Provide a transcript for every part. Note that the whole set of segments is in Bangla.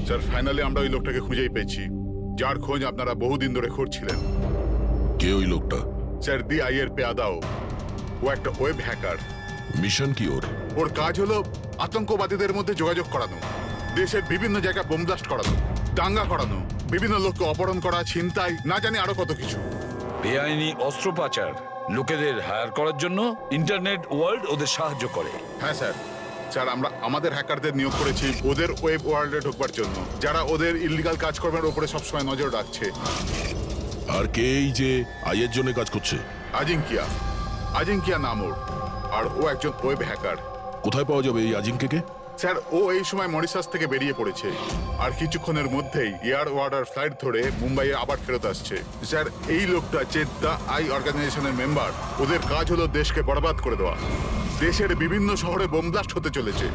স্যার ফাইনালি আমরা ওই লোকটাকে খুঁজেই পেয়েছি, যার খোঁজ আপনারা বহুদিন ধরে খুঁজছিলেন। কে ওই লোকটা? স্যার DI এর পেয়াদাও। ও একটা ওয়েব হ্যাকার। মিশন কি ওর? ওর কাজ হলো আতঙ্কবাদীদের মধ্যে যোগাযোগ করানো, দেশের বিভিন্ন জায়গায় বোম ব্লাস্ট করানো, দাঙ্গা করানো, বিভিন্ন লোককে অপহরণ করা, ছিনতাই, না জানি আরো কত কিছু। বেআইনি অস্ত্র পাচার, লোকেদের হায়ার করার জন্য ইন্টারনেট ওয়ার্ল্ড ওদের সাহায্য করে। হ্যাঁ স্যার। স্যার আমরা আমাদের হ্যাকারদের নিয়োগ করেছি ওদের ওয়েব ওয়ার্ল্ডে ঢোকবার জন্য, যারা ওদের ইল্লিগাল কাজকর্মের উপরে সবসময় নজর রাখছে। আর কে এই যে আইয়ের জন্য কাজ করছে? আজিঙ্কিয়া। আজিঙ্কিয়া নাম ওর। আর ও একজন ওয়েব হ্যাকার। কোথায় পাওয়া যাবে এই আজিঙ্কেকে? স্যার ও এই সময় মরিশাস থেকে বেরিয়ে পড়েছে, আর কিছুক্ষণের মধ্যেই এয়ার ওয়ার্ডার ফ্লাইট ধরে মুম্বাইয়ে আবার ফেরত আসছে। স্যার এই লোকটা চেদ্দা আই অর্গানাইজেশনের মেম্বার। ওদের কাজ হলো দেশকে বরবাদ করে দেওয়া। দেশের বিভিন্ন শহরে বোম ব্লাস্ট হতে চলেছে,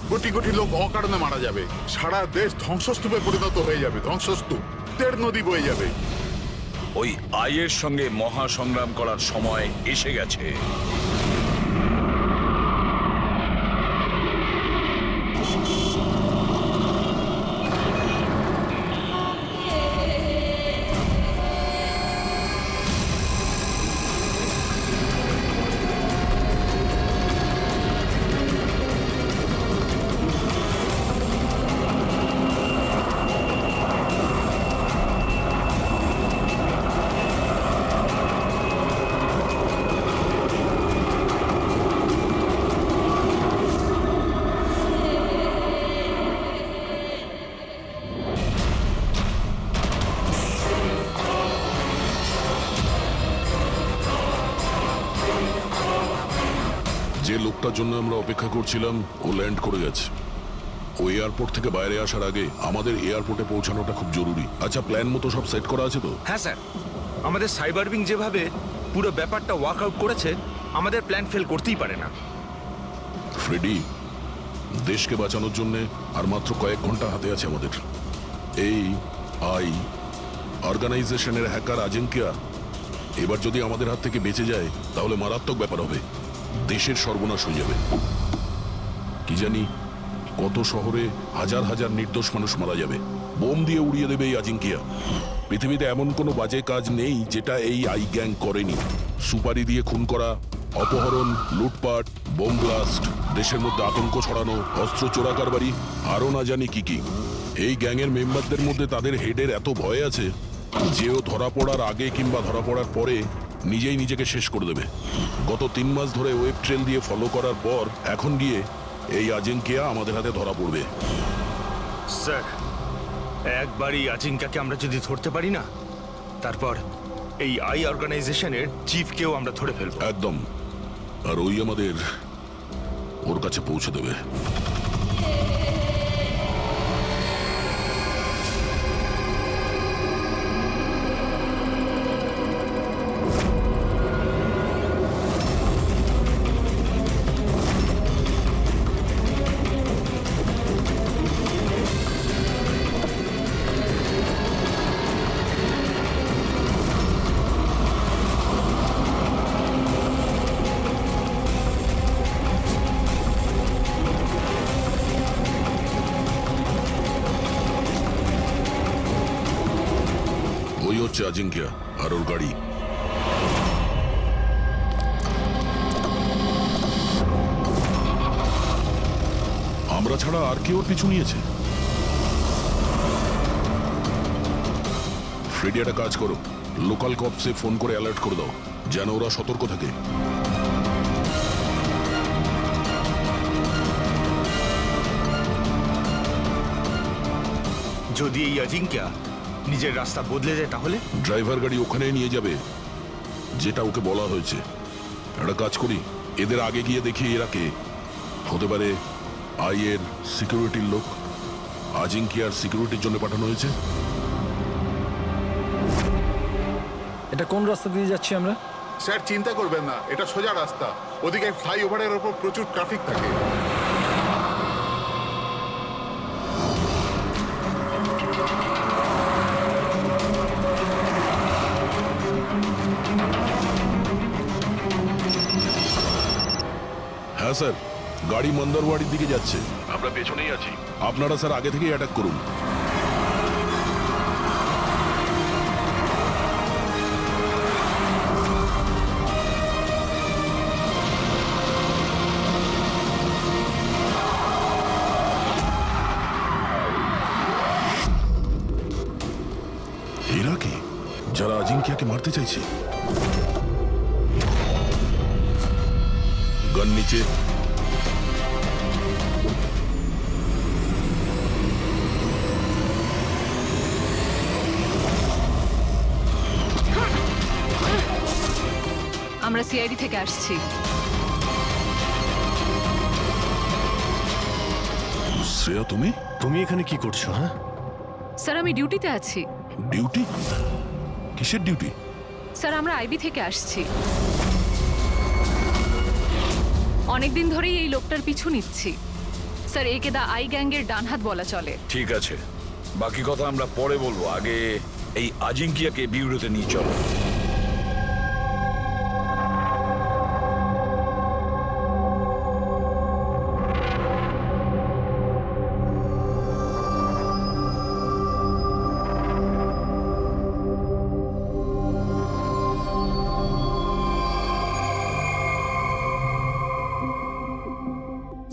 কোটি কোটি লোক অকারণে মারা যাবে, সারা দেশ ধ্বংসস্তূপে পরিণত হয়ে যাবে, ধ্বংসস্তূপ, তের নদী বয়ে যাবে। ওই আইয়ের সঙ্গে মহা সংগ্রাম করার সময় এসে গেছে। যে লোকটার জন্য আমরা অপেক্ষা করছিলাম ও ল্যান্ড করে গেছে। ও এয়ারপোর্ট থেকে বাইরে আসার আগে আমাদের এয়ারপোর্টে পৌঁছানোটা খুব জরুরি। আচ্ছা, প্ল্যান মতো সব সেট করা আছে তো? হ্যাঁ স্যার, আমাদের সাইবার উইং যেভাবে পুরো ব্যাপারটা ওয়ার্কআউট করেছে, আমাদের প্ল্যান ফেল করতেই পারে না। ফ্রেডি, দেশকে বাঁচানোর জন্য আর মাত্র কয়েক ঘন্টা হাতে আছে আমাদের। এই আই অর্গানাইজেশনের হ্যাকার আজিঙ্কিয়া এবার যদি আমাদের হাত থেকে বেঁচে যায় তাহলে মারাত্মক ব্যাপার হবে। দেশের সর্বনাশ হয়ে যাবে। কি জানি কত শহরে হাজার হাজার নির্দোষ মানুষ মারা যাবে। বোম দিয়ে উড়িয়ে দেবে এই আজিঙ্কিয়া। পৃথিবীতে এমন কোনো বাজে কাজ নেই যেটা এই আই গ্যাং করেনি। সুপারি দিয়ে খুন করা, অপহরণ, লুটপাট, বোম ব্লাস্ট, দেশের মধ্যে আতঙ্ক ছড়ানো, অস্ত্র চোরা কারবারি, আরও না জানি কি কি। এই গ্যাংয়ের মেম্বারদের মধ্যে তাদের হেডের এত ভয় আছে যে ও ধরা পড়ার আগে কিংবা ধরা পড়ার পরে নিজেই নিজেকে শেষ করে দেবে। গত 3 মাস ধরে ওয়েব ট্রেল দিয়ে ফলো করার পর এখন গিয়ে এই আজিঙ্কিয়া আমাদের হাতে ধরা পড়বে। স্যার, একবারই আজিঙ্কাকে আমরা যদি ধরতে পারি না, তারপর এই আই অর্গানাইজেশনের চিফকেও আমরা ধরে ফেলবো। একদম। আর ওই আমাদের ওর কাছে পৌঁছে দেবে। ওই হচ্ছে আজিঙ্কিয়া আর ওর গাড়ি। আমরা ছাড়া আর কেউ ওর পিছু নিয়েছে। ফ্রেডি, একটা কাজ করো, লোকাল কপসে ফোন করে অ্যালার্ট করে দাও যেন ওরা সতর্ক থাকে। যদি এই আজিঙ্কা নিজের রাস্তা বদলে যায় তাহলে? ড্রাইভার গাড়ি ওখানেই নিয়ে যাবে যেটা ওকে বলা হয়েছে। একটা কাজ করি, এদের আগে গিয়ে দেখি এরা কে হতে পারে। আইয়ের সিকিউরিটির লোক। আজিঙ্কিয়ার সিকিউরিটির জন্য পাঠানো হয়েছে। এটা কোন রাস্তা দিয়ে যাচ্ছি আমরা? স্যার চিন্তা করবেন না, এটা সোজা রাস্তা। ওদিকে ফ্লাইওভারের ওপর প্রচুর ট্রাফিক থাকে। হ্যাঁ স্যার, গাড়ি মন্দরওয়াড়ির দিকে যাচ্ছে, আমরা পেছনেই আছি। আপনারা স্যার আগে থেকেই অ্যাটাক করুন। এরা কি, যারা আজিঙ্কিয়াকে মারতে চাইছে? গান নিচে। আমরা সিআইডি থেকে আসছি। শ্রেয়া, তুমি তুমি এখানে কি করছো? হ্যাঁ, স্যার আমি ডিউটিতে আছি। ডিউটি? কিসের ডিউটি? স্যার আমরা আইবি থেকে আসছি। অনেকদিন ধরেই এই লোকটার পিছু নিচ্ছি। স্যার একে দা আই গ্যাংয়ের ডানহাত বলা চলে। ঠিক আছে, বাকি কথা আমরা পরে বলবো। আগে এই আজিঙ্কিয়াকে বিউরোতে নিয়ে চলো।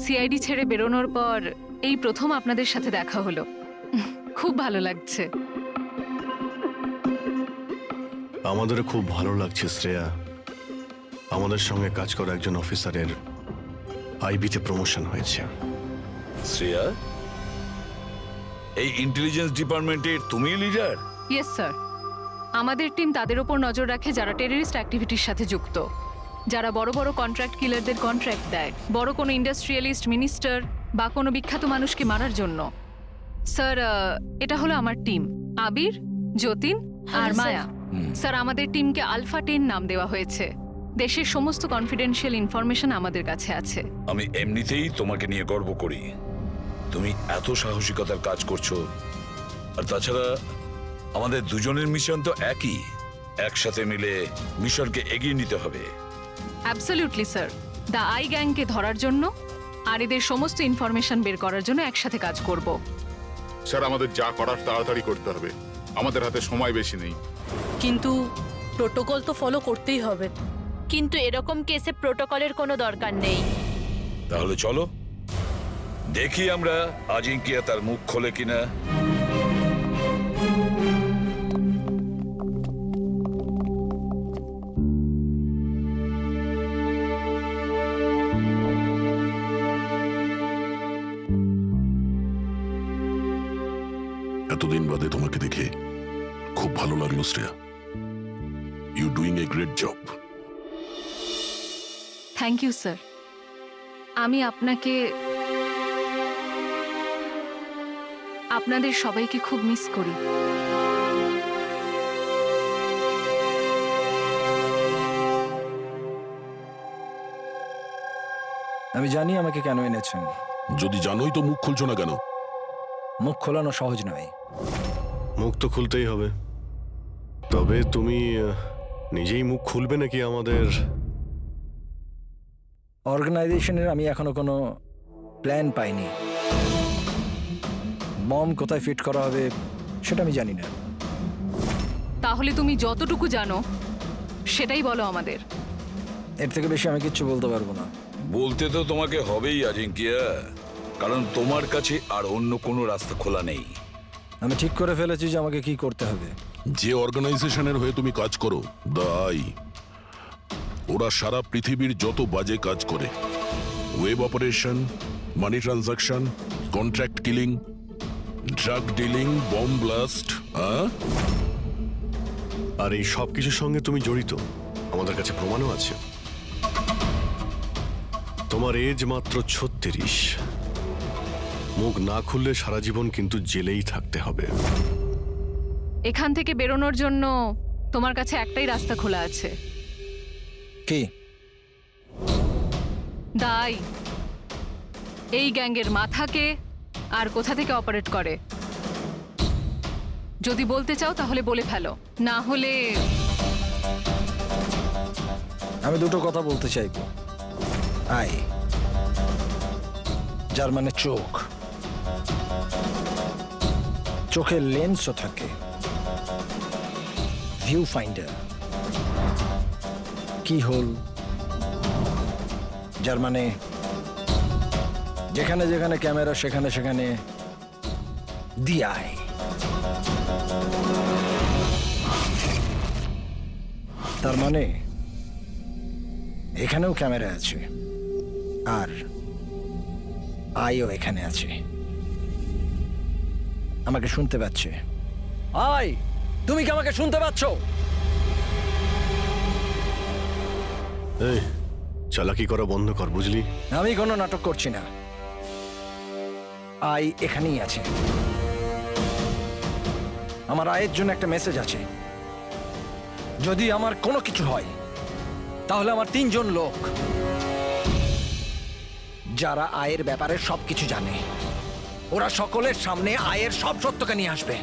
সিআইডি ছেড়ে বেরোনোর পর এই প্রথম আপনাদের সাথে দেখা হলো। খুব ভালো লাগছে। আমাদেরও খুব ভালো লাগছে শ্রেয়া। আমাদের সঙ্গে কাজ করা একজন অফিসারের আইবিতে প্রমোশন হয়েছে। শ্রেয়া, এই ইন্টেলিজেন্স ডিপার্টমেন্টের তুমি লিডার? Yes sir. আমাদের টিম তাদের ওপর নজর রাখে যারা টেররিস্ট অ্যাক্টিভিটির সাথে যুক্ত, যারা বড় বড় কন্ট্রাক্ট কিলারদের কন্ট্রাক্ট দেয়, বড় কোনো ইন্ডাস্ট্রিয়ালিস্ট, মিনিস্টার বা কোনো বিখ্যাত মানুষকে মারার জন্য। স্যার এটা হলো আমার টিম, আবির, যতীন আর মায়া। স্যার আমাদের টিমকে আলফা 10 নাম দেওয়া হয়েছে। দেশের সমস্ত কনফিডেন্সিয়াল ইনফরমেশন আমাদের কাছে আছে। আমি এমনিতেই তোমাকে নিয়ে গর্ব করি। তুমি এত সাহসিকতার কাজ করছো। আর তাছাড়া আমাদের দুজনের মিশন তো একই, একসাথে মিলে মিশনকে এগিয়ে নিতে হবে। Absolutely sir. দ্য আই গ্যাংকে ধরার জন্য আর এদের সমস্ত ইনফরমেশন বের করার জন্য একসাথে কাজ করব। স্যার আমাদের যা করার তাড়াতাড়ি করতে হবে, আমাদের হাতে সময় বেশি নেই। কিন্তু প্রোটোকল তো ফলো করতেই হবে। কিন্তু এরকম কেসে প্রোটোকলের কোনো দরকার নেই। তাহলে চলো দেখি আমরা আজিঙ্কিয়া তার মুখ খোলে কিনা। এতদিন বাদে তোমাকে দেখে খুব ভালো লাগলো Shreya. You doing a great job. Thank you sir. আমি আপনাদের সবাইকে খুব মিস করি। আমি জানি আমাকে কেন এনেছেন। যদি জানোই তো মুখ খুলছো না কেন? মুখ খোলানো সহজ নয়। মুখ তো খুলতেই হবে। তবে তুমি নিজেই মুখ খুলবে নাকি আমাদের? অর্গানাইজেশনের আমি এখনো কোনো প্ল্যান পাইনি। বম কোথায় ফিট করা হবে সেটা আমি জানি না। তাহলে তুমি যতটুকু জানো সেটাই বলো আমাদের। এর থেকে বেশি আমি কিচ্ছু বলতে পারবো না। বলতে তো তোমাকে হবেই আজিঙ্কিয়া, কারণ তোমার কাছে আর অন্য কোনো রাস্তা খোলা নেই। আমি ঠিক করে ফেলেছি যে আমাকে কি করতে হবে। যে অর্গানাইজেশনের হয়ে তুমি কাজ করো, দ্য আই, ওরা সারা পৃথিবীর যত বাজে কাজ করে, web operation, money transaction, contract killing, drug dealing, bomb blast, আর এই সব কিছুর সঙ্গে তুমি জড়িত, আমাদের কাছে প্রমাণও আছে। তোমার এজ মাত্র 36। মুখ না খুললে সারা জীবন কিন্তু জেলেই থাকতে হবে। এখান থেকে বেরোনোর জন্য তোমার কাছে একটাই রাস্তা খোলা আছে। কি? দাই এই গ্যাংয়ের মাথাকে আর কোথা থেকে অপারেট করে যদি বলতে চাও তাহলে বলে ফেলো, না হলে আমি দুটো কথা বলতে চাইবো। আই যার মানে চোখ, চোখের লেন্সও থাকে, ভিউ ফাইন্ডার, কি হোল, যার মানে যেখানে যেখানে ক্যামেরা সেখানে সেখানে দিয়ায়। তার মানে এখানেও ক্যামেরা আছে আর আইও এখানে আছে। আমাকে শুনতে পাচ্ছে? আই, তুমি কি আমাকে শুনতে পাচ্ছ? এই চালাকি করা বন্ধ কর, বুঝলি? আমি কোনো নাটক করছি না। আই এখানেই আছে। আমার আয়ের জন্য একটা মেসেজ আছে। যদি আমার কোনো কিছু হয় তাহলে আমার 3 জন লোক, যারা আয়ের ব্যাপারে সবকিছু জানে, ওরা সকলের সামনে আয়ের সব সত্যকে নিয়ে আসবে।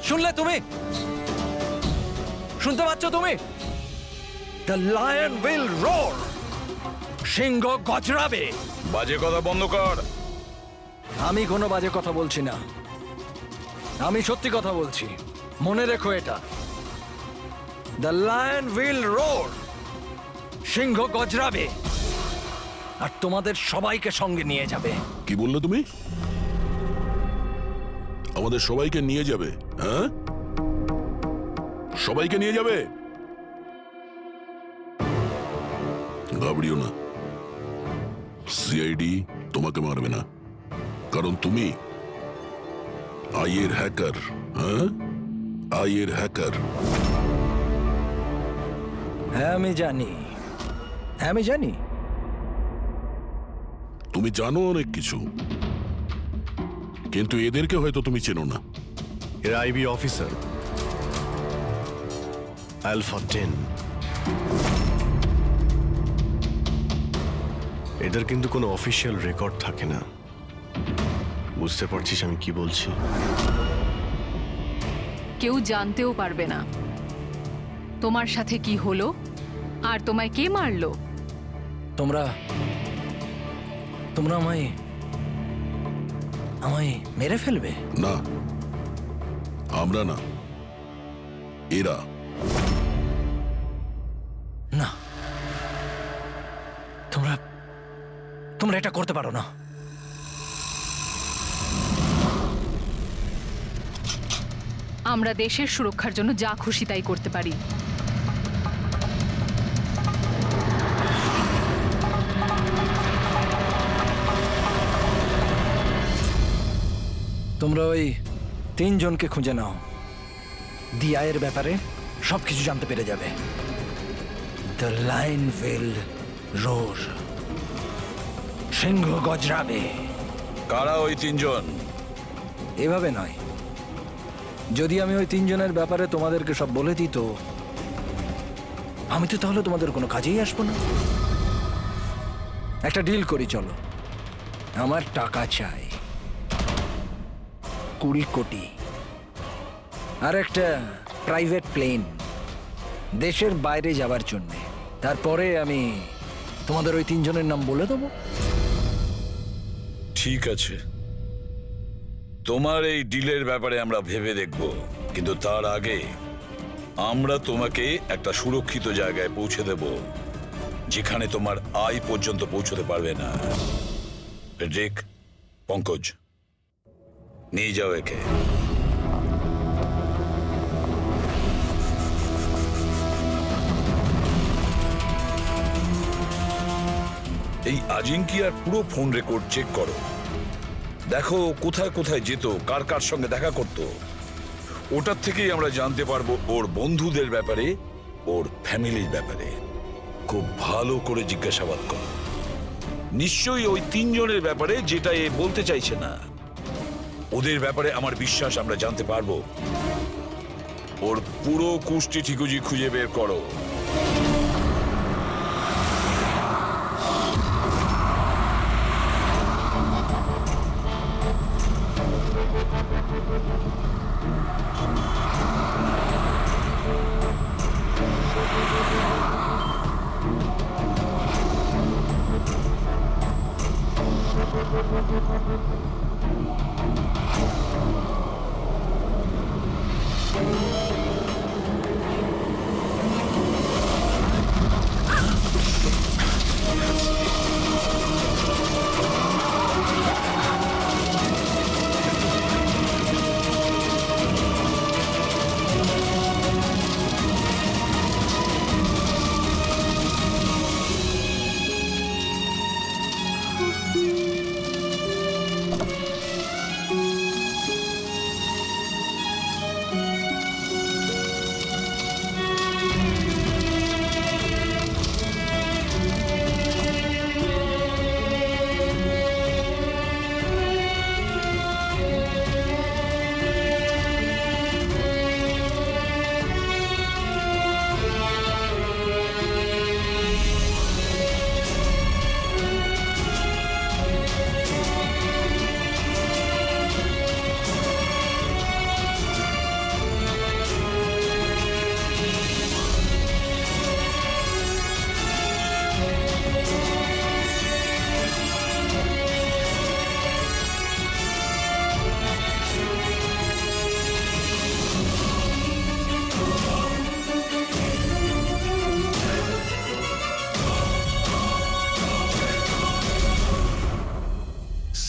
শুনলে তুমি? শুনতে পাচ্ছ তুমি? The lion will roar. সিংহ গজরাবে। বাজে কথা বন্ধ কর। আমি কোনো বাজে কথা বলছি না, আমি সত্যি কথা বলছি। মনে রেখো এটা। The lion will roar. সিংহ গজরাবে আর তোমাদের সবাইকে সঙ্গে নিয়ে যাবে। কি বললে তুমি? আমাদের সবাইকে নিয়ে যাবে? হ্যাঁ, সবাইকে নিয়ে যাবে? ঘাবড়িও না, সিআইডি তোমাকে মারবে না, কারণ তুমি আইয়ের হ্যাকার। হ্যাঁ, আইয়ের হ্যাকার। হ্যাঁ আমি জানি, হ্যাঁ আমি জানি। তুমি জানো অনেক কিছু, কিন্তু এদেরকে হয়তো তুমি চেনো না। এরা আইবি অফিসার, আলফা 10। এদের কিন্তু কোনো অফিসিয়াল রেকর্ড থাকে না। বুঝতে পারছিস আমি কি বলছি? কেউ জানতেও পারবে না তোমার সাথে কি হলো আর তোমায় কে মারলো। তোমরা তোমরা আমায় আমায় মেরে ফেলবে? না, আমরা না, এরা। না, তোমরা তোমরা এটা করতে পারো না। আমরা দেশের সুরক্ষার জন্য যা খুশি তাই করতে পারি। তোমরা ওই 3 জনকে খুঁজে নাও, দিয়ায়ের ব্যাপারে সবকিছু জানতে পেরে যাবে। The lion will roar. সিংহ গজরাবে। কারা ওই 3 জন? এভাবে নয়, যদি আমি ওই 3 জনের ব্যাপারে তোমাদেরকে সব বলে দিই তো আমি তো তাহলে তোমাদের কোনো কাজেই আসবো না। একটা ডিল করি, চলো। আমার টাকা চাই 20 কোটি, আর একটা প্রাইভেট প্লেন দেশের বাইরে যাবার জন্য। তারপরে আমি তোমাদের ওই 3 জনের নাম বলে দেবো। ঠিক আছে, তোমার এই ডিলের ব্যাপারে আমরা ভেবে দেখব, কিন্তু তার আগে আমরা তোমাকে একটা সুরক্ষিত জায়গায় পৌঁছে দেব, যেখানে তোমার আয় পর্যন্ত পৌঁছতে পারবে না। ফেডরিক, পঙ্কজ, নিয়ে যাও একে। এই আজিঙ্কিয়ার পুরো ফোন রেকর্ড চেক করো, দেখো কোথায় কোথায় যেত, কার কার সঙ্গে দেখা করত। ওটার থেকেই আমরা জানতে পারবো ওর বন্ধুদের ব্যাপারে, ওর ফ্যামিলির ব্যাপারে। খুব ভালো করে জিজ্ঞাসাবাদ করো, নিশ্চয়ই ওই 3 জনের ব্যাপারে, যেটা এ বলতে চাইছে না। ওদের ব্যাপারে আমার বিশ্বাস আমরা জানতে পারবো। ওর পুরো কুষ্টি ঠিকুজি খুঁজে বের করো।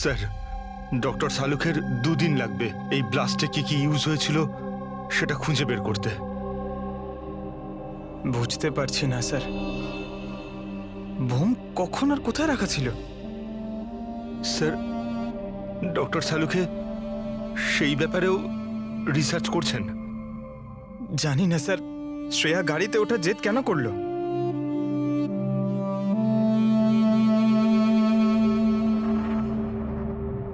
স্যার, ডক্টর সালুখের 2 দিন লাগবে এই ব্লাস্টে কি কি ইউজ হয়েছিল সেটা খুঁজে বের করতে। বুঝতে পারছি না স্যার, বোম কখন আর কোথায় রাখা ছিল? স্যার, ডক্টর সালুখে সেই ব্যাপারেও রিসার্চ করছেন। জানি না স্যার, শ্রেয়া গাড়িতে ওঠা জেদ কেন করলো?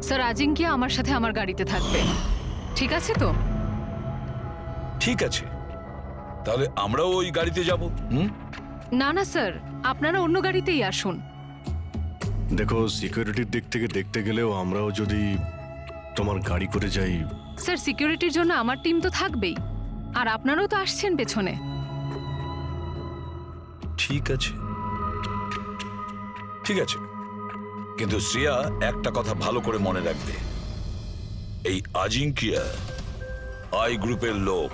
স্যার, আজিঙ্কিয়া আমার সাথে আমার গাড়িতে থাকবে, ঠিক আছে তো? ঠিক আছে, তাহলে আমরাও ওই গাড়িতে যাব। না না স্যার, আপনারা অন্য গাড়িতেই আসুন। দেখো, সিকিউরিটির দিক থেকে দেখতে গেলেও আমরাও যদি তোমার গাড়ি করে যাই। স্যার, সিকিউরিটির জন্য আমার টিম তো থাকবেই, আর আপনারাও তো আসছেন পেছনে। ঠিক আছে, ঠিক আছে, কিন্তু শ্রেয়া একটা কথা ভালো করে মনে রাখবে, এই আজিঙ্কিয়া আই গ্রুপের লোক,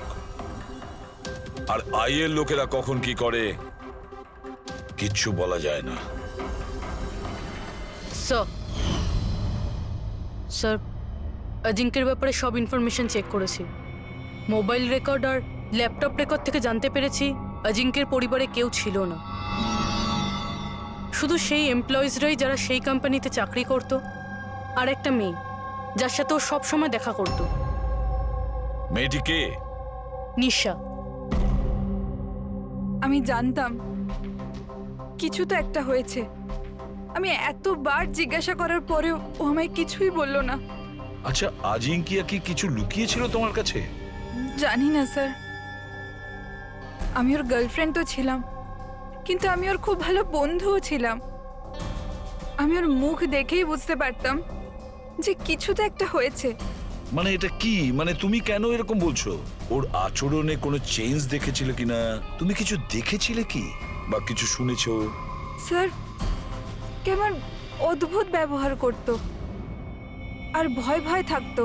আর আই এর লোকেরা কখন কি করে কিচ্ছু বলা যায় না। স্যার, অজিঙ্কের ব্যাপারে সব ইনফরমেশন চেক করেছি। মোবাইল রেকর্ড আর ল্যাপটপ রেকর্ড থেকে জানতে পেরেছি অজিঙ্কের পরিবারে কেউ ছিল না, শুধু সেই এমপ্লয়িজরাই যারা সেই কোম্পানিতে চাকরি করত, আর একটা মেয়ে যার সাথে ও সবসময় দেখা করত। মেয়েটি কে? নিশা। আমি জানতাম কিছু তো একটা হয়েছে। আমি এতবার জিজ্ঞাসা করার পরেও ও আমায় কিছুই বলল না। আচ্ছা, আজিঙ্কিয়া কি কিছু লুকিয়েছিল তোমার কাছে? জানি না স্যার, আমি ওর গার্লফ্রেন্ড তো ছিলাম, কিন্তু আমি ওর খুব ভালো বন্ধুও ছিলাম। আমি ওর মুখ দেখেই বুঝতে পারতাম যে কিছু তো একটা হয়েছে। মানে এটা কি? মানে তুমি কেন এরকম বলছো? ওর আচরণে কোনো চেঞ্জ দেখেছিলে কিনা? তুমি কিছু দেখেছিলে কি, বা কিছু শুনেছো? স্যার, কেমন অদ্ভুত ব্যবহার করত, আর ভয় ভয় থাকতো,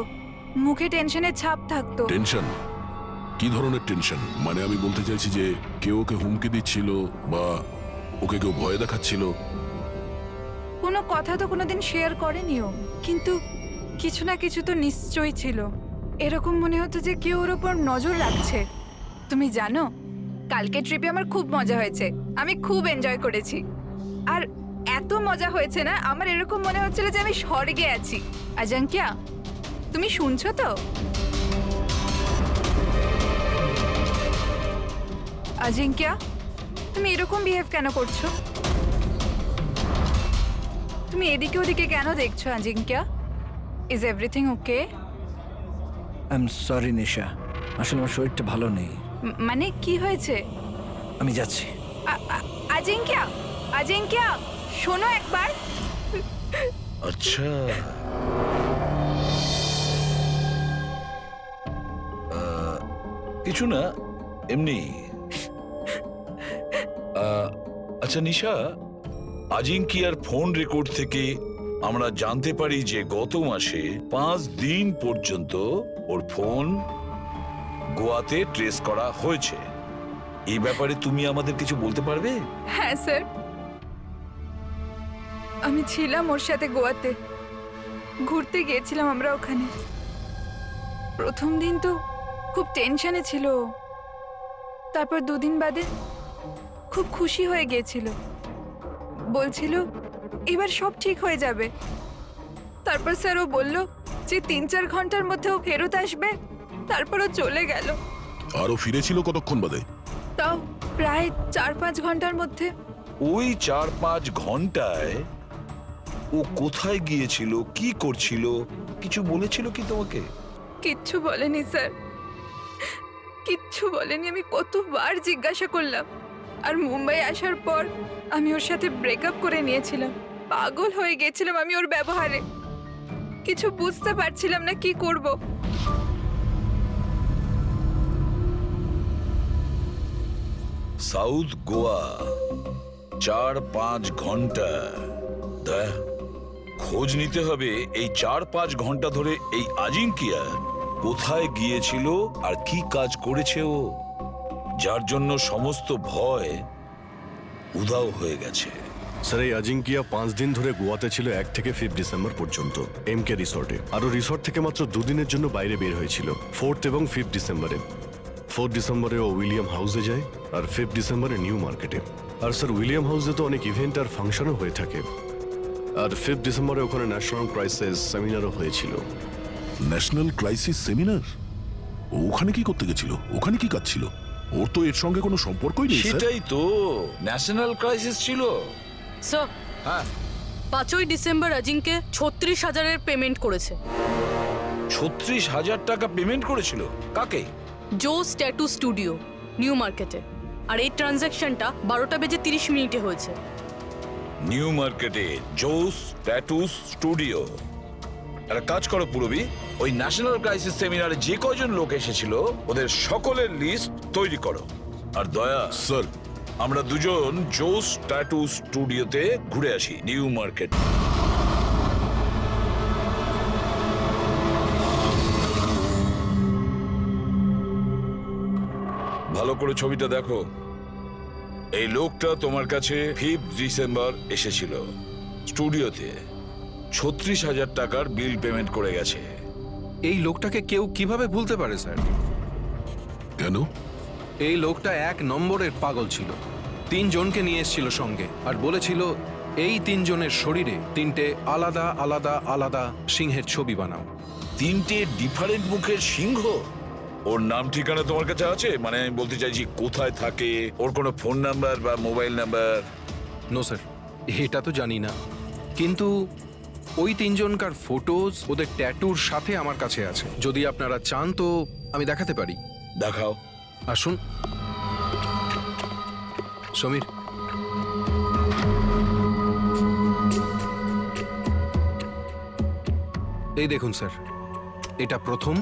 মুখে টেনশনের ছাপ থাকতো। টেনশন? কি ধরনের টেনশন? মানে আমি বলতে চাইছি যে কেউ ওকে হুমকি দিচ্ছিল বা ওকে কেউ ভয় দেখাচ্ছিল? কোনো কথা তো কোনোদিন শেয়ার করেনিও, কিন্তু কিছু না কিছু তো নিশ্চয়ই ছিল। এরকম মনে হতো যে কেউ ওর ওপর নজর রাখছে। তুমি জানো, কালকে ট্রিপে আমার খুব মজা হয়েছে, আমি খুব এনজয় করেছি। আর এত মজা হয়েছে না, আমার এরকম মনে হচ্ছিল যে আমি স্বর্গে আছি। আজাঙ্কিয়া, তুমি শুনছো তো? আজিঙ্কিয়া, তুমি এরকম বিহেভ কেন করছো? তুমি এদিকে ওদিকে কেন দেখছো Ajinkya? Is everything okay? I am sorry Nisha, আসলে আমার শরীরটা ভালো নেই। মানে কি হয়েছে? আমি যাচ্ছি। আজিঙ্কিয়া, আজিঙ্কিয়া, শোনো একবার। আচ্ছা, কিছু না, এমনি। আচ্ছা নিশা, আজিঙ্কিয়ার ফোন রেকর্ড থেকে আমরা জানতে পারি যে গত মাসে 5 দিন পর্যন্ত ওর ফোন গোয়াতে ট্রেস করা হয়েছে। এই ব্যাপারে তুমি আমাদের কিছু বলতে পারবে? হ্যাঁ স্যার, আমি ছিলাম ওর সাথে গোয়াতে, ঘুরতে গিয়েছিলাম আমরা ওখানে। প্রথম দিন তো খুব টেনশনে ছিল ও। তারপর 2 দিন বাদে খুব খুশি হয়ে গিয়েছিল, বলছিল এবার সব ঠিক হয়ে যাবে। তারপর স্যার ও বলল যে 3-4 ঘন্টার মধ্যে ও ফেরত আসবে, তারপর ও চলে গেল। আরো ফিরেছিল কতক্ষণ বাদে? তাও প্রায় 4-5 ঘন্টার মধ্যে। ওই 4-5 ঘন্টায় ও কোথায় গিয়েছিল, কি করছিল, কিছু বলেছিল কি তোমাকে? কিচ্ছু বলেনি স্যার, কিচ্ছু বলেনি। আমি কতবার জিজ্ঞাসা করলাম। আর মুম্বাই আসার পর আমি ওর সাথে ব্রেকআপ করে নিয়েছিলাম। পাগল হয়ে গেছিলাম আমি ওর ব্যবহারে, কিছু বুঝতে পারছিলাম না কি করব। সাউথ গোয়া 4-5 ঘন্টা। দয়া, খোঁজ নিতে হবে এই 4-5 ঘন্টা ধরে এই আজিঙ্কিয়া কোথায় গিয়েছিল আর কি কাজ করেছে ও, যার জন্য সমস্ত ভয় উধাও হয়ে গেছে। স্যার, এই আজিঙ্কিয়া 5 দিন ধরে গোয়াতে ছিল, 1 থেকে 5 ডিসেম্বর পর্যন্ত এমকে রিসর্টে। আরও রিসর্ট থেকে মাত্র 2 দিনের জন্য বাইরে বের হয়েছিল, 4 এবং 5 ডিসেম্বরে। 4 ডিসেম্বরে ও উইলিয়াম হাউসে যায়, আর 5 ডিসেম্বরে নিউ মার্কেটে। আর স্যার, উইলিয়াম হাউসে তো অনেক ইভেন্ট আর ফাংশনও হয়ে থাকে। আর 5 ডিসেম্বরে ওখানে ন্যাশনাল ক্রাইসিস সেমিনারও হয়েছিল। National crisis seminar? ওখানে কি করতে গেছিল? ওখানে কি কাজ ছিল? ওর তো এর সঙ্গে কোনো সম্পর্কই নেই স্যার। সেটাই তো, ন্যাশনাল ক্রাইসিস ছিল। স্যার, হ্যাঁ, 5ই ডিসেম্বর অজিঙ্কে 36,000-এর পেমেন্ট করেছে। 36,000 টাকা পেমেন্ট করেছিল? কাকে? জোস ট্যাটু স্টুডিও, নিউ মার্কেটে। আর এই ট্রানজ্যাকশনটা 12:30 হয়েছে। নিউ মার্কেটে জোস ট্যাটু স্টুডিও। একটা কাজ করো পুরবি, ওই ন্যাশনাল ক্রাইসিস সেমিনারে যে কয়জন লোক এসেছিল ওদের সকলের লিস্ট তৈরি করো। আর দয়া স্যার, আমরা দুজন জোস ট্যাটু স্টুডিওতে ঘুরে আসি, নিউ মার্কেট। ভালো করে ছবিটা দেখো। এই লোকটা তোমার কাছে 5 ডিসেম্বর এসেছিল স্টুডিওতে, 36,000 টাকার বিল পেমেন্ট করে গেছে। এই লোকটাকে কেউ কিভাবে ভুলতে পারে স্যার? কেন? এই লোকটা 1 নম্বরের পাগল ছিল। 3 জনকে নিয়ে এসেছিল সঙ্গে, আর বলেছিল এই 3 জনের শরীরে 3টে আলাদা আলাদা আলাদা সিংহের ছবি বানাও। 3টে ডিফারেন্ট মুখের সিংহ? ওর নাম ঠিকানা তোমার কাছে আছে? মানে আমি বলতে চাইছি কোথায় থাকে, ওর কোনো ফোন নাম্বার বা মোবাইল নাম্বার? নো স্যার, এটা তো জানি না, কিন্তু ওই 3 জনকার ফটোজ ওদের ট্যাটুর সাথে আমার কাছে আছে। যদি আপনারা চান তো আমি দেখাতে পারি। দেখাও। আসুন সমীর। এই দেখুন স্যার, এটা প্রথম,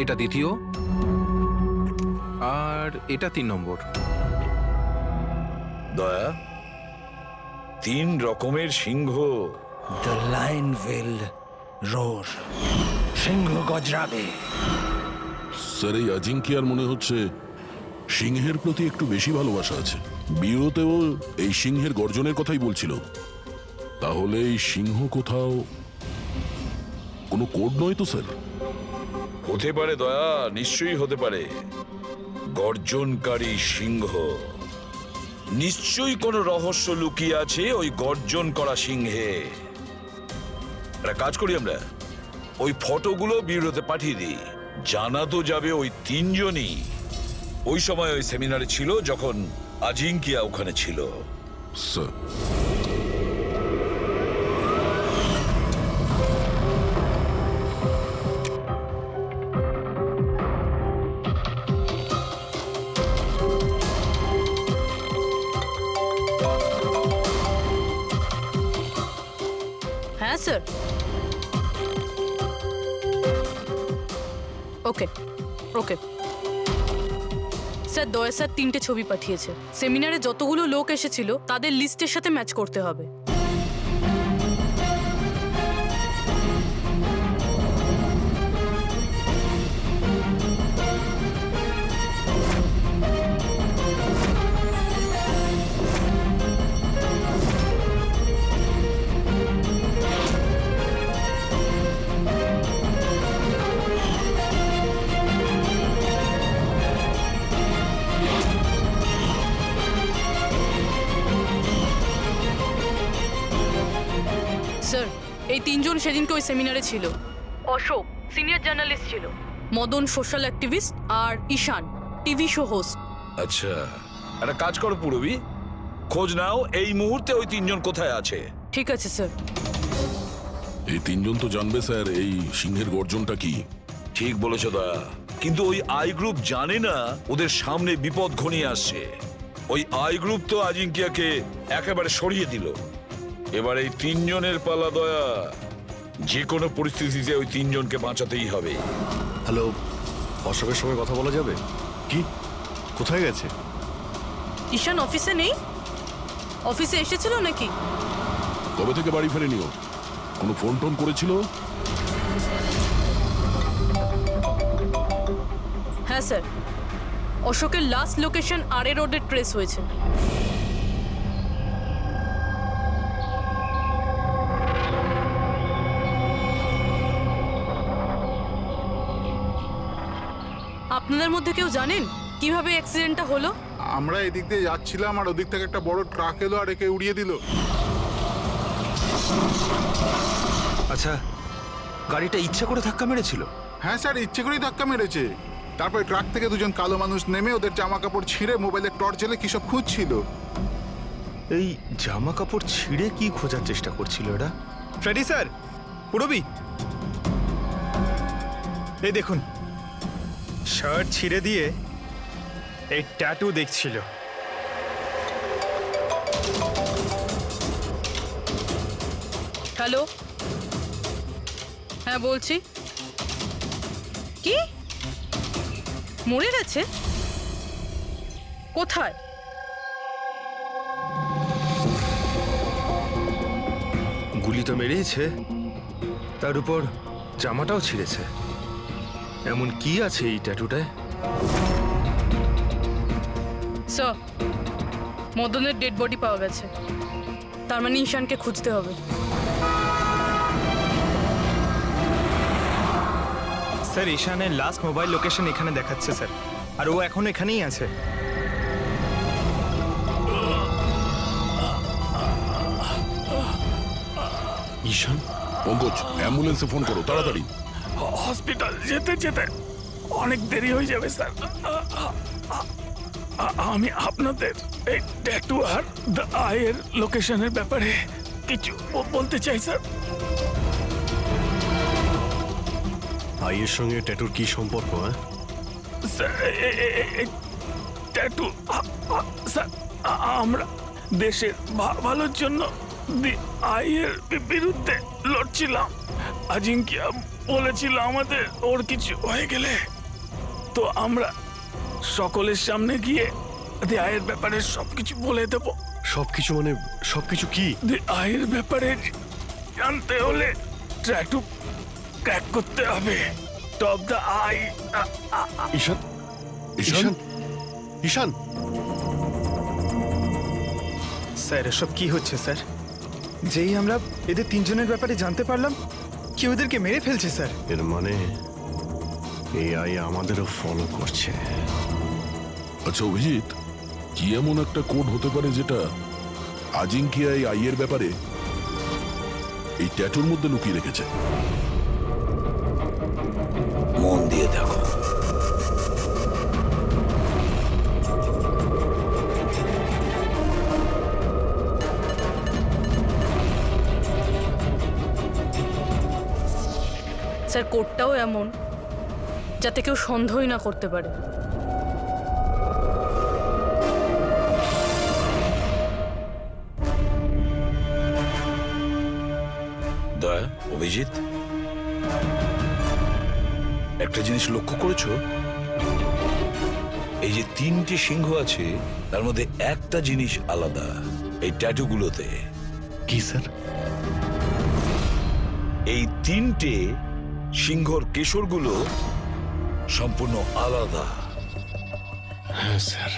এটা দ্বিতীয়, আর এটা 3 নম্বর। দয়া, 3 রকমের সিংহ। দ্য লায়ন উইল রোর, সিংহ গজরাবে। স্যার, এই আজিঙ্কিয়ার মনে হচ্ছে সিংহের প্রতি একটু বেশি ভালোবাসা আছে। বিয়েতেও এই সিংহের গর্জনের কথাই বলছিল। তাহলে এই সিংহ কোথাও কোনো কোড নয় তো স্যার? হতে পারে দয়া, নিশ্চয়ই হতে পারে। গর্জনকারী সিংহ, নিশ্চয়ই কোনো রহস্য লুকিয়ে আছে ওই গর্জন করা সিংহে। একটা কাজ করি, আমরা ওই ফটোগুলো ব্যুরোতে পাঠিয়ে দিই। জানা তো যাবে ওই 3 জনই ওই সময় ওই সেমিনারে ছিল যখন আজিঙ্কিয়া ওখানে ছিল। স্যার, হ্যাঁ স্যার। ওকে ওকে স্যার, দয়া স্যার 3টে ছবি পাঠিয়েছে। সেমিনারে যতগুলো লোক এসেছিল তাদের লিস্টের সাথে ম্যাচ করতে হবে। স্যার এই তিনজন সেদিনকে ওই সেমিনারে ছিল। অশোক সিনিয়র জার্নালিস্ট ছিল, মদন সোশ্যাল অ্যাক্টিভিস্ট, আর ঈশান টিভি শো হোস্ট। আচ্ছা, একটা কাজ করো পূরবী, খোঁজ নাও এই মুহূর্তে ওই তিনজন কোথায় আছে। ঠিক আছে স্যার। এই তিনজন তো জানবে স্যার এই সিংহের গর্জনটা কি। ঠিক বলেছো দা, কিন্তু ওই আই গ্রুপ জানে না ওদের সামনে বিপদ ঘনিয়ে আসছে। ওই আই গ্রুপ তো আজিঙ্কিয়াকে একেবারে সরিয়ে দিল। এবার এই তিনজনের পালা দয়া। যে কোনো পরিস্থিতিতে ওই তিনজনকে বাঁচাতেই হবে। হ্যালো, অশোকের সঙ্গে কথা বলা যাবে? কি, কোথায় গেছে? ঈশান অফিসে নেই? অফিসে এসেছিল নাকি? কবে থেকে বাড়ি ফেরেনিও? কোনো ফোন টোন করেছিল? হ্যাঁ স্যার, অশোকের লাস্ট লোকেশন আরএ রোডে ট্রেস হয়েছে। আপনাদের মধ্যে কেউ জানেন কিভাবে অ্যাক্সিডেন্টটা হলো? আমরা এদিক দিয়ে যাচ্ছিলাম আর ওদিক থেকে একটা বড় ট্রাক এলো আর একে উড়িয়ে দিল। আচ্ছা, গাড়িটা ইচ্ছা করে ধাক্কা মেরেছিল? হ্যাঁ স্যার, ইচ্ছে করেই ধাক্কা মেরেছে। তারপরে ট্রাক থেকে দুজন কালো মানুষ নেমে ওদের জামা কাপড় ছিঁড়ে মোবাইলের টর্চ জ্বেলে কি সব খুঁজছিল। এই জামা কাপড় ছিঁড়ে কি খোঁজার চেষ্টা করছিল এরা? ফ্রেডি স্যার, পূরবী, এই দেখুন, শার্ট ছিঁড়ে দিয়ে এই ট্যাটু দেখছিল। হ্যালো, হ্যাঁ বলছি। কি মরে গেছে? কোথায়? গুলি তো মেরেইছে, তার উপর জামাটাও ছিঁড়েছে। এমন কি আছে এই ট্যাটুটায়? স্যার, মদনের ডেড বডি পাওয়া গেছে। তার মানে ঈশানকে খুঁজতে হবে। স্যার, ঈশানের লাস্ট মোবাইল লোকেশন এখানে দেখাচ্ছে স্যার, আর ও এখন এখানেই আছে। ঈশান? পঙ্কজ, অ্যাম্বুলেন্সে ফোন করো তাড়াতাড়ি। হসপিটাল যেতে যেতে অনেক দেরি হয়ে যাবে স্যার। আমি আপনাদের এই ট্যাটু আর দ্য আইয়ের লোকেশনের ব্যাপারে কিছু বলতে চাই স্যার। আইয়ের সঙ্গে ট্যাটুর কি সম্পর্ক? হ্যাঁ স্যার, এই ট্যাটু স্যার, আমরা দেশের ভালোর জন্য দি আইয়ের বিরুদ্ধে লড়ছিলাম। আজিঙ্কিয়া বলেছিল আমাদের ওর কিছু হয়ে গেলে তো আমরা সকলের সামনে গিয়ে দি আইয়ের ব্যাপারে সবকিছু বলে দেব। সবকিছু মানে সবকিছু কি? দি আইয়ের ব্যাপারে জানতে হলে ট্যাটু ক্র্যাক করতে হবে। Top the eye. Ishaan? Ishaan? Ishaan? Sir, এসব কি হচ্ছে স্যার? যেই আমরা এদের তিনজনের ব্যাপারে জানতে পারলাম, কেউ এদেরকে মেরে ফেলছে স্যার। এর মানে এই আই আমাদেরও ফলো করছে। আচ্ছা অভিজিৎ, কি এমন একটা কোড হতে পারে যেটা আজিঙ্কিয়া এই আইয়ের ব্যাপারে এই ট্যাটুর মধ্যে লুকিয়ে রেখেছে? মন দিয়ে দেখো। স্যার, কোডটাও এমন যাতে কেউ সন্দেহই না করতে পারে। দয়া, অভিজিৎ, একটা জিনিস লক্ষ্য করেছো? এই যে তিনটে সিংহ আছে তার মধ্যে একটা জিনিস আলাদা, এই ট্যাটুগুলোতে। কি স্যার? এই তিনটে সিংহর কেশরগুলো সম্পূর্ণ আলাদা। হ্যাঁ স্যার।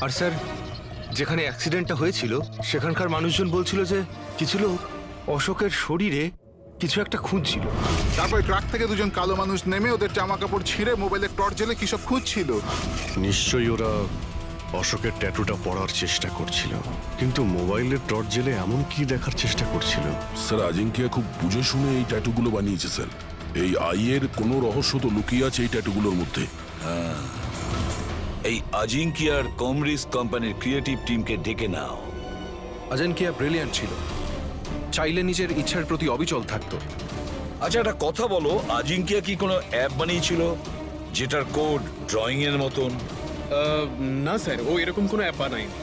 আর স্যার, যেখানে অ্যাক্সিডেন্টটা হয়েছিল সেখানকার মানুষজন বলছিল যে কিছু লোক অশোকের শরীরে কিছু একটা খুঁজছিল। তারপরে ট্রাক থেকে দুজন কালো মানুষ নেমে ওদের জামা কাপড় ছিঁড়ে মোবাইলের টর্চ জ্বেলে কি সব খুঁজছিল। নিশ্চয়ই ওরা অশোকের ট্যাটুটা পড়ার চেষ্টা করছিল, কিন্তু মোবাইলের টর্চ জেলে এমন কি দেখার চেষ্টা করছিল? স্যার আজিঙ্কিয়া খুব বুঝে শুনে এই ট্যাটুগুলো বানিয়েছে স্যার। এই আইয়ের কোনো রহস্য তো লুকিয়ে আছে এই ট্যাটুগুলোর মধ্যে। এই আজিঙ্কিয়ার কমরিস কোম্পানির ক্রিয়েটিভ টিমকে ডেকে নাও। অজিঙ্কিয়া ব্রিলিয়ান্ট ছিল, চাইলে নিজের ইচ্ছার প্রতি অবিচল থাকতো। আচ্ছা একটা কথা বলো, আজিঙ্কিয়া কি কোনো অ্যাপ বানিয়েছিল যেটার কোড ড্রয়িং এর মতন? না স্যার, ও এরকম কোনো অ্যাপ বানায়নি,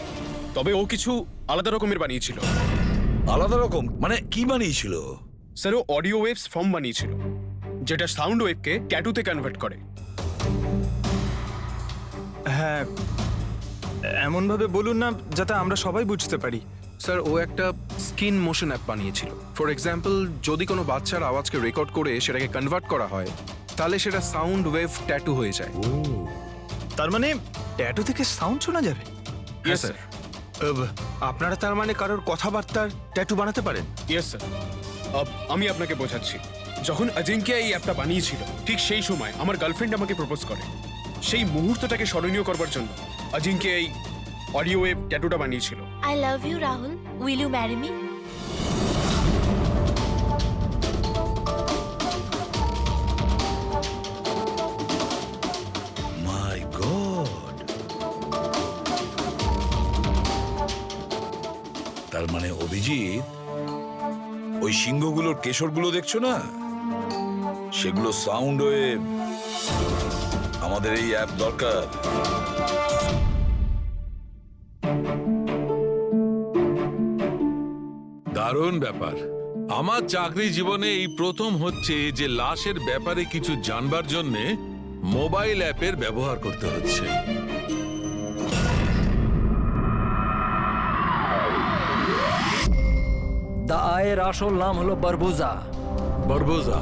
তবে ও কিছু আলাদা রকমের বানিয়েছিল। আলাদা রকম মানে কি বানিয়েছিল? স্যার ও অডিও ওয়েভস ফর্ম বানিয়েছিল, যেটা সাউন্ড ওয়েভকে ট্যাটুতে কনভার্ট করে। হ্যাঁ, এমনভাবে বলুন না যাতে আমরা সবাই বুঝতে পারি। স্যার ও একটা স্কিন মোশন অ্যাপ বানিয়েছিল। ফর এক্সাম্পল, যদি কোনো বাচ্চার আওয়াজকে রেকর্ড করে সেটাকে কনভার্ট করা হয়, তাহলে সেটা সাউন্ড ওয়েভ ট্যাটু হয়ে যায়। তার মানে ট্যাটু থেকে সাউন্ড শোনা যাবে? Yes sir. আপনারা তার মানে কারোর কথাবার্তার ট্যাটু বানাতে পারেন? Yes sir. আমি আপনাকে বোঝাচ্ছি। যখন অজিঙ্কিয়া এই অ্যাপটা বানিয়েছিল, ঠিক সেই সময় আমার গার্লফ্রেন্ড আমাকে প্রপোজ করে। সেই মুহূর্তটাকে স্মরণীয় করবার জন্য অজিঙ্কিয়া এই অডিও ওয়েভ ট্যাটুটা বানিয়েছিল। I love you, Rahul. Will you marry me? My god! তার মানে অভিজিৎ, ওই সিংহগুলোর কেশরগুলো দেখছো না, সেগুলো সাউন্ড ওয়েভ। আমাদের এই অ্যাপ দরকার। দারুণ ব্যাপার। আমার চাকরি জীবনে এই প্রথম হচ্ছে যে লাশের ব্যাপারে কিছু জানবার জন্য মোবাইল অ্যাপের ব্যবহার করতে হচ্ছে। দ্য আয়ের আসল নাম হলো বারবুজা। বারবোজা।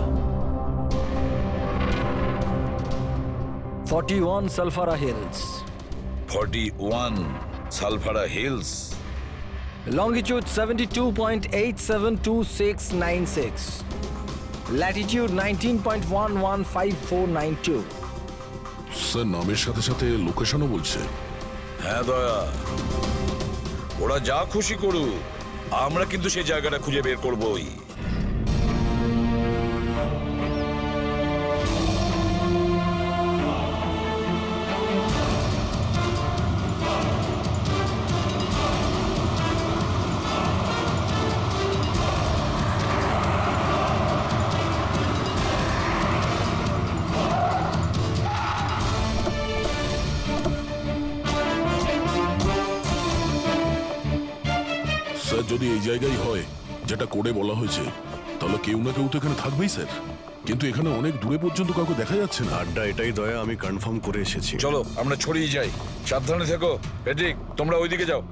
41 সালফারা হিলস। 41 সালফারা হিলস। Longitude 72.872696. Latitude 19.115492. স্যার নামের সাথে সাথে লোকেশনও বলছে। হ্যাঁ দয়া, ওরা যা খুশি করুক, আমরা কিন্তু সেই জায়গাটা খুঁজে বের করবই। স্যার যদি এই জায়গায় হয় যেটা কোডে বলা হয়েছে, তাহলে কেউ না কেউ তো এখানে থাকবেই স্যার। কিন্তু এখানে অনেক দূরে পর্যন্ত কাউকে দেখা যাচ্ছে না। আড্ডা এটাই দয়া, আমি কনফার্ম করে এসেছি। চলো আমরা ছড়িয়ে যাই। সাবধানে থেকো। পেট্রিক, তোমরা ওইদিকে যাও।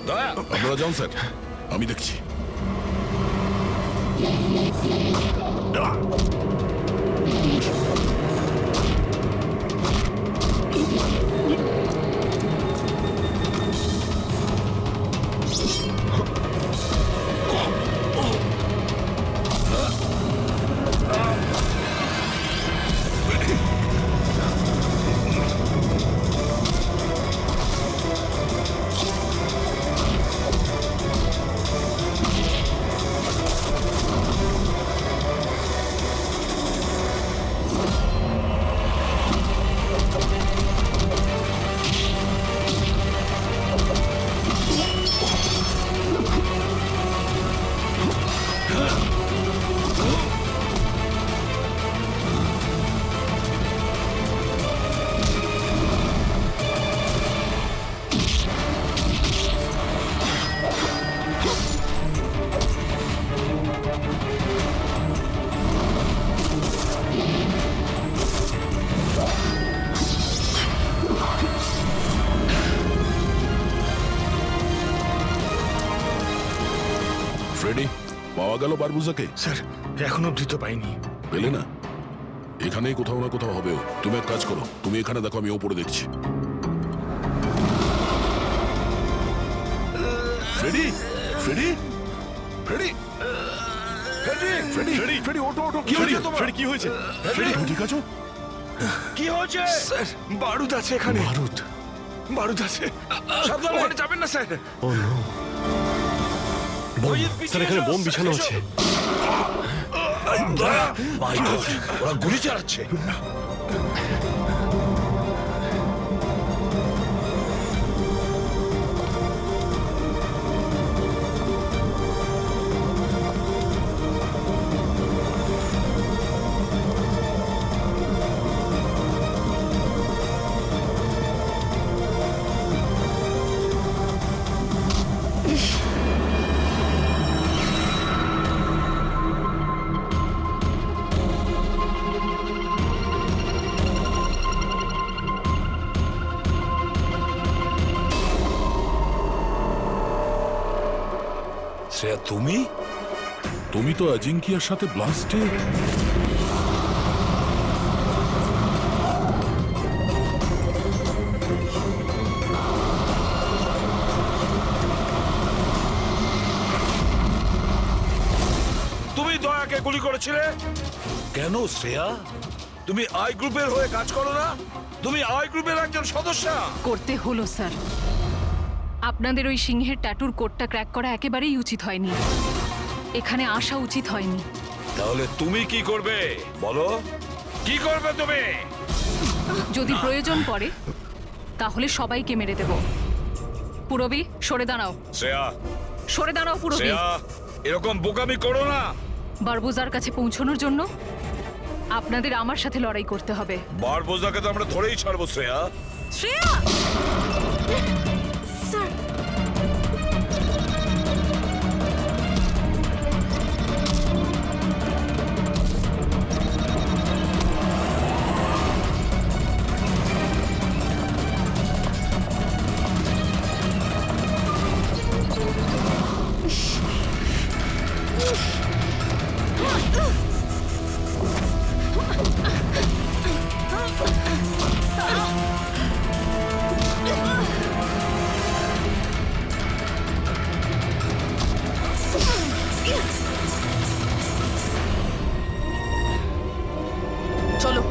দয়া, আপনারা যান স্যার, আমি দেখছি। গেল বারবুজাকে? স্যার এখন অবধি তো পাইনি। পেলে না? এখানেই কোথাও না কোথাও হবে ও। তুমি এক কাজ করো, তুমি এখানে দেখো, আমি ওপরে দেখছি। Freddy, Freddy, Freddy, Freddy, Freddy, Freddy, Freddy, ওঠো, ওঠো। কি হয়েছে তোমার? ফ্রেডি, কি হয়েছে? ফ্রেডি, তুমি ঠিক আছো? কি হয়েছে? স্যার বারুদ আছে এখানে। বারুদ? বারুদ আছে, সাবধানে, ওখানে যাবেন না স্যার। ও নো, স্যার এখানে বোম বিছানো আছে। মাই গড, ওরা গুলি চালাচ্ছে। শ্রেয়া, তুমি? তুমি তো অজিঙ্কিয়ার সাথে ব্লাস্টে। তুমি দয়াকে গুলি করেছিলে কেন শ্রেয়া? তুমি আই গ্রুপের হয়ে কাজ করো না? তুমি আই গ্রুপের একজন সদস্য। করতে হলো স্যার। আপনাদের ওই সিংহের ট্যাটুর কোডটা ক্র্যাক করা একেবারেই উচিত হয়নি। এখানে আসা উচিত হয়নি। তাহলে তুমি কি করবে বলো? কি করবে তুমি? যদি প্রয়োজন পড়ে তাহলে সবাইকে মেরে দেব। পুরবি, সরে দাঁড়াও। শ্রেয়া, সরে দাঁড়াও পুরবি। শ্রেয়া, এরকম বোকামি করো না। বারবুজার কাছে পৌঁছানোর জন্য আপনাদের আমার সাথে লড়াই করতে হবে। বারবোজাকে তো আমরা ধরেই ছাড়বো শ্রেয়া। শ্রেয়া! স্যার চলো।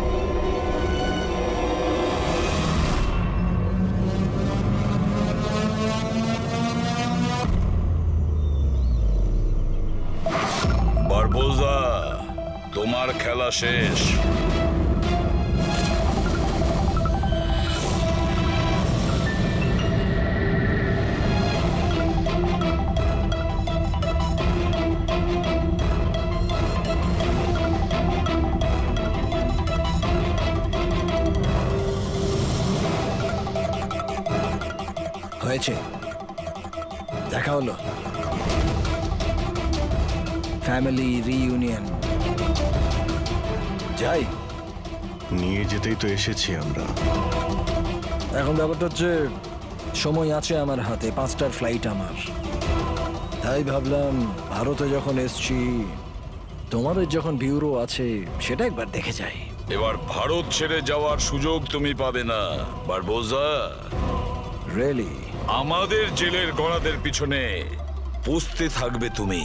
বারবোজা, তোমার খেলা শেষ। হয়েছে, দেখা হলো, ফ্যামিলি রিইউনিয়ন। যাই, নিয়ে যেতেই তো এসেছি আমরা। এখন ব্যাপারটা হচ্ছে সময় আছে আমার হাতে, 5টার ফ্লাইট আমার। তাই ভাবলাম ভারতে যখন এসছি, তোমাদের যখন ব্যুরো আছে সেটা একবার দেখে যাই। এবার ভারত ছেড়ে যাওয়ার সুযোগ তুমি পাবে না বারবোজা। রিয়েলি? আমাদের জেলের গড়াদের পিছনে পুষতে থাকবে তুমি।